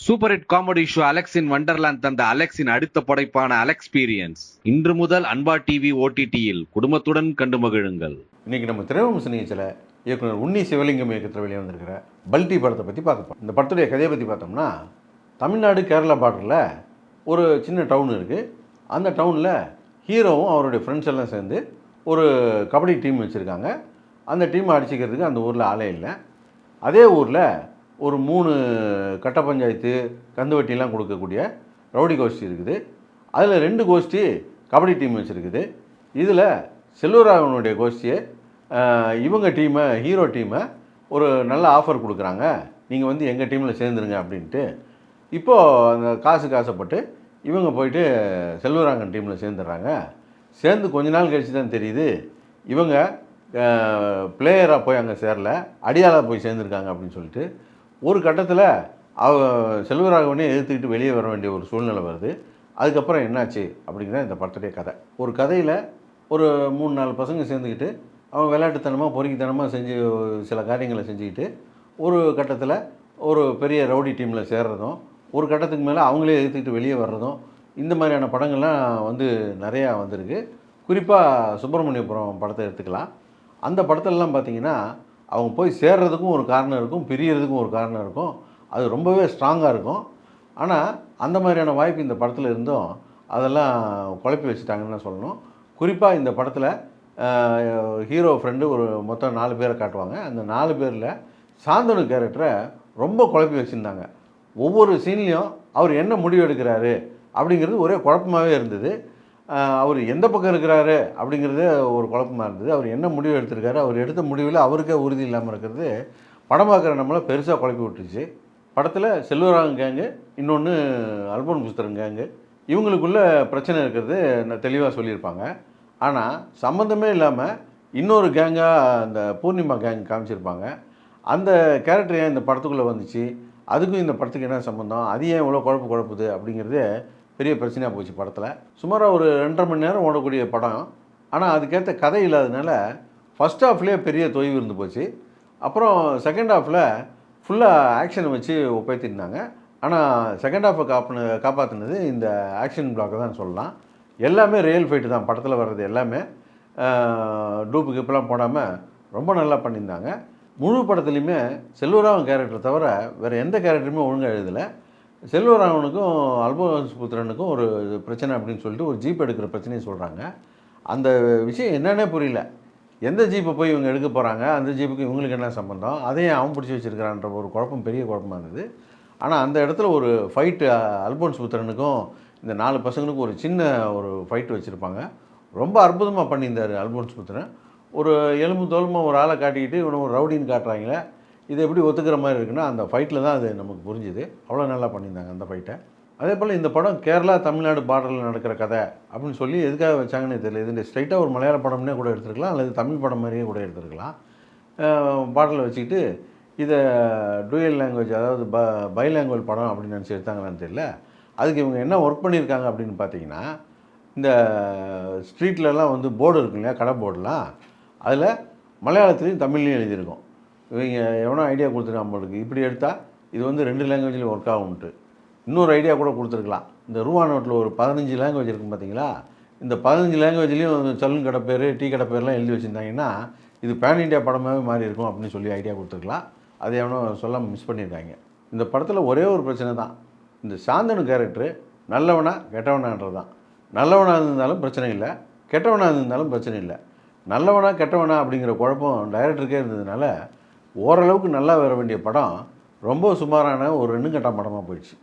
Super hit comedy show Alex in Wonderland தந்த அலெக்ஸின் அடுத்த படைப்பான அலெக்ஸ்பீரியன்ஸ் இன்று முதல் அன்பா டிவி ஓடிடியில் குடும்பத்துடன் கண்டு மகிழுங்கள். இன்னைக்கு நம்ம திரைவம்ச நிகழ்ச்சியில் இயக்குனர் உன்னி சிவலிங்கம் இயக்கத்தில் வெளியே வந்திருக்கிற பல்டி படத்தை பற்றி பார்க்கப்போம். இந்த படத்துடைய கதையை பற்றி பார்த்தோம்னா, தமிழ்நாடு கேரளா பார்டரில் ஒரு சின்ன டவுன் இருக்குது. அந்த டவுனில் ஹீரோவும் அவருடைய ஃப்ரெண்ட்ஸ் எல்லாம் சேர்ந்து ஒரு கபடி டீம் வச்சுருக்காங்க. அந்த டீமை அடிச்சிக்கிறதுக்கு அந்த ஊரில் ஆளே இல்லை. அதே ஊரில் ஒரு 3 கட்ட பஞ்சாயத்து கந்துவட்டிலாம் கொடுக்கக்கூடிய ரவுடி கோஷ்டி இருக்குது. அதில் 2 கோஷ்டி கபடி டீம் வச்சுருக்குது. இதில் செல்வராகவனுடைய கோஷ்டியை இவங்க டீமை, ஹீரோ டீமை ஒரு நல்ல ஆஃபர் கொடுக்குறாங்க, நீங்கள் வந்து எங்கள் டீமில் சேர்ந்துருங்க அப்படின்ட்டு. இப்போது அந்த காசுப்பட்டு இவங்க போயிட்டு செல்வராகவன் டீமில் சேர்ந்துடுறாங்க. சேர்ந்து கொஞ்ச நாள் கழித்து தான் தெரியுது இவங்க பிளேயராக போய் அங்கே சேரல, அடியாளாக போய் சேர்ந்துருக்காங்க அப்படின்னு சொல்லிட்டு. ஒரு கட்டத்தில் செல்வராகவனே எதிர்த்துக்கிட்டு வெளியே வர வேண்டிய ஒரு சூழ்நிலை வருது. அதுக்கப்புறம் என்னாச்சு அப்படிங்கிறத இந்த படத்துடைய கதை. ஒரு கதையில் ஒரு 3-4 பசங்க சேர்ந்துக்கிட்டு அவங்க விளையாட்டுத்தனமாக பொறுக்கித்தனமாக செஞ்சு சில காரியங்களை செஞ்சுக்கிட்டு ஒரு கட்டத்தில் ஒரு பெரிய ரவுடி டீமில் சேர்றதும், ஒரு கட்டத்துக்கு மேலே அவங்களே எதிர்த்துக்கிட்டு வெளியே வர்றதும், இந்த மாதிரியான படங்கள்லாம் வந்து நிறையா வந்திருக்கு. குறிப்பாக சுப்பிரமணியபுரம் படத்தை எடுத்துக்கலாம். அந்த படத்துலலாம் பார்த்திங்கன்னா அவங்க போய் சேர்றதுக்கும் ஒரு காரணம் இருக்கும், பிரியறதுக்கும் ஒரு காரணம் இருக்கும். அது ரொம்பவே ஸ்ட்ராங்காக இருக்கும். ஆனால் அந்த மாதிரியான வாய்ப்பு இந்த படத்தில் இருந்தும் அதெல்லாம் குழப்பி வச்சுட்டாங்கன்னு சொல்லணும். குறிப்பாக இந்த படத்தில் ஹீரோ ஃப்ரெண்டு ஒரு மொத்தம் 4 பேரை காட்டுவாங்க. அந்த 4 பேரில் சாந்தனு கேரக்டரை ரொம்ப குழப்பி வச்சுருந்தாங்க. ஒவ்வொரு சீன்லேயும் அவர் என்ன முடிவு எடுக்கிறாரு அப்படிங்கிறது ஒரே குழப்பமாகவே இருந்தது. அவர் எந்த பக்கம் இருக்கிறாரு அப்படிங்கிறது ஒரு குழப்பமாக இருந்தது. அவர் என்ன முடிவு எடுத்திருக்காரு, அவர் எடுத்த முடிவில் அவருக்கே உறுதி இல்லாமல் இருக்கிறது படம் பார்க்குற நம்மளை பெருசாக குழப்பி விட்டுருச்சு. படத்தில் செல்வராகவன் கேங்கு, இன்னொன்று அல்போன் புஸ்தரன் கேங்கு, இவங்களுக்குள்ள பிரச்சனை இருக்கிறது தெளிவாக சொல்லியிருப்பாங்க. ஆனால் சம்மந்தமே இல்லாமல் இன்னொரு கேங்காக அந்த பூர்ணிமா கேங் காமிச்சிருப்பாங்க. அந்த கேரக்டர் ஏன் இந்த படத்துக்குள்ளே வந்துச்சு, அதுக்கும் இந்த படத்துக்கு என்ன சம்மந்தம், அது ஏன் இவ்வளோ குழப்புது அப்படிங்கிறது பெரிய பிரச்சனையாக போச்சு படத்தில். சுமாராக ஒரு 2.5 மணி நேரம் ஓடக்கூடிய படம். ஆனால் அதுக்கேற்ற கதை இல்லாததுனால ஃபஸ்ட் ஹாஃப்லேயே பெரிய தொய்வு இருந்து போச்சு. அப்புறம் செகண்ட் ஹாஃபில் ஃபுல்லாக ஆக்ஷனை வச்சு ஒப்பேற்றிருந்தாங்க. ஆனால் செகண்ட் ஹாஃபை காப்பாற்றினது இந்த ஆக்ஷன் பிளாக்கை தான் சொல்லலாம். எல்லாமே ரியல் ஃபைட்டு தான் படத்தில் வர்றது எல்லாமே. டூப்புக்கு இப்போலாம் போடாமல் ரொம்ப நல்லா பண்ணியிருந்தாங்க. முழு படத்துலையுமே செல்வராகவன் கேரக்டரை தவிர வேறு எந்த கேரக்டருமே ஒழுங்காக எழுதலை. செல்வராகவனுக்கும் அல்போன்ஸ் புத்திரனுக்கும் ஒரு பிரச்சனை அப்படின்னு சொல்லிட்டு ஒரு ஜீப் எடுக்கிற பிரச்சனையை சொல்கிறாங்க. அந்த விஷயம் என்னன்னே புரியல. எந்த ஜீப்பை போய் இவங்க எடுக்க போகிறாங்க, அந்த ஜீப்புக்கு இவங்களுக்கு என்ன சம்பந்தம், அதையும் அவன் பிடிச்சி வச்சுருக்கிறான்ற ஒரு குழப்பம், பெரிய குழப்பமாக இருந்தது. ஆனால் அந்த இடத்துல ஒரு ஃபைட்டு அல்போன்ஸ் புத்திரனுக்கும் இந்த 4 பசங்களுக்கும் ஒரு சின்ன ஒரு ஃபைட்டு வச்சுருப்பாங்க. ரொம்ப அற்புதமாக பண்ணியிருந்தார் அல்போன்ஸ் புத்திரன். ஒரு எலும்பு தோலுமாக ஒரு ஆளை காட்டிக்கிட்டு இவனை ஒரு ரவுடின்னு காட்டுறாங்களே, இது எப்படி ஒத்துக்கிற மாதிரி இருக்குன்னா அந்த ஃபைட்டில் தான் அது நமக்கு புரிஞ்சுது. அவ்வளோ நல்லா பண்ணியிருந்தாங்க அந்த ஃபைட்டை. அதே போல் இந்த படம் கேரளா தமிழ்நாடு பார்டரில் நடக்கிற கதை அப்படின்னு சொல்லி எதுக்காக வச்சாங்கன்னு தெரியல. இது ஸ்ட்ரைட்டாக ஒரு மலையாள படம்னே கூட எடுத்துருக்கலாம், அல்லது தமிழ் படம் மாதிரியே கூட எடுத்துருக்கலாம். பார்டரில் வச்சுக்கிட்டு இதை டூயல் லாங்குவேஜ், அதாவது பைலாங்குவேஜ் படம் அப்படின்னு நினச்சி எடுத்தாங்களான்னு தெரியல. அதுக்கு இவங்க என்ன ஒர்க் பண்ணியிருக்காங்க அப்படின்னு பார்த்தீங்கன்னா, இந்த ஸ்ட்ரீட்லலாம் வந்து போர்டு இருக்கு இல்லையா, கடை போர்டெலாம், அதில் மலையாளத்துலேயும் தமிழ்லையும் எழுதியிருக்கோம். இவங்க எவனோ ஐடியா கொடுத்துருக்கான் நம்மளுக்கு, இப்படி எடுத்தால் இது வந்து 2 லாங்குவேஜ்லேயும் ஒர்க் ஆகும்ட்டு. இன்னொரு ஐடியா கூட கொடுத்துருக்கலாம். இந்த ரூபா நோட்டில் ஒரு 15 லாங்குவேஜ் இருக்கும் பார்த்தீங்களா, இந்த 15 லாங்குவேஜ்லேயும் சலூன் கடை பேர், டீ கடை பேர்லாம் எழுதி வச்சுருந்தாங்கன்னா இது பேன் இண்டியா படமாகவே மாறி இருக்கும் அப்படின்னு சொல்லி ஐடியா கொடுத்துருக்கலாம். அதை எவனோ சொல்லாமல் மிஸ் பண்ணியிருக்காங்க. இந்த படத்தில் ஒரே ஒரு பிரச்சனை தான், இந்த சாந்தனு கேரக்டரு நல்லவனா கெட்டவனான்றது தான். நல்லவனாக இருந்தாலும் பிரச்சனை இல்லை, கெட்டவனாக இருந்தாலும் பிரச்சனை இல்லை. நல்லவனா கெட்டவனா அப்படிங்கிற குழப்பம் டைரக்டருக்கே இருந்ததுனால ஓரளவுக்கு நல்லா வர வேண்டிய படம் ரொம்ப சுமாரான ஒரு 2 கட்ட படமாக போயிடுச்சு.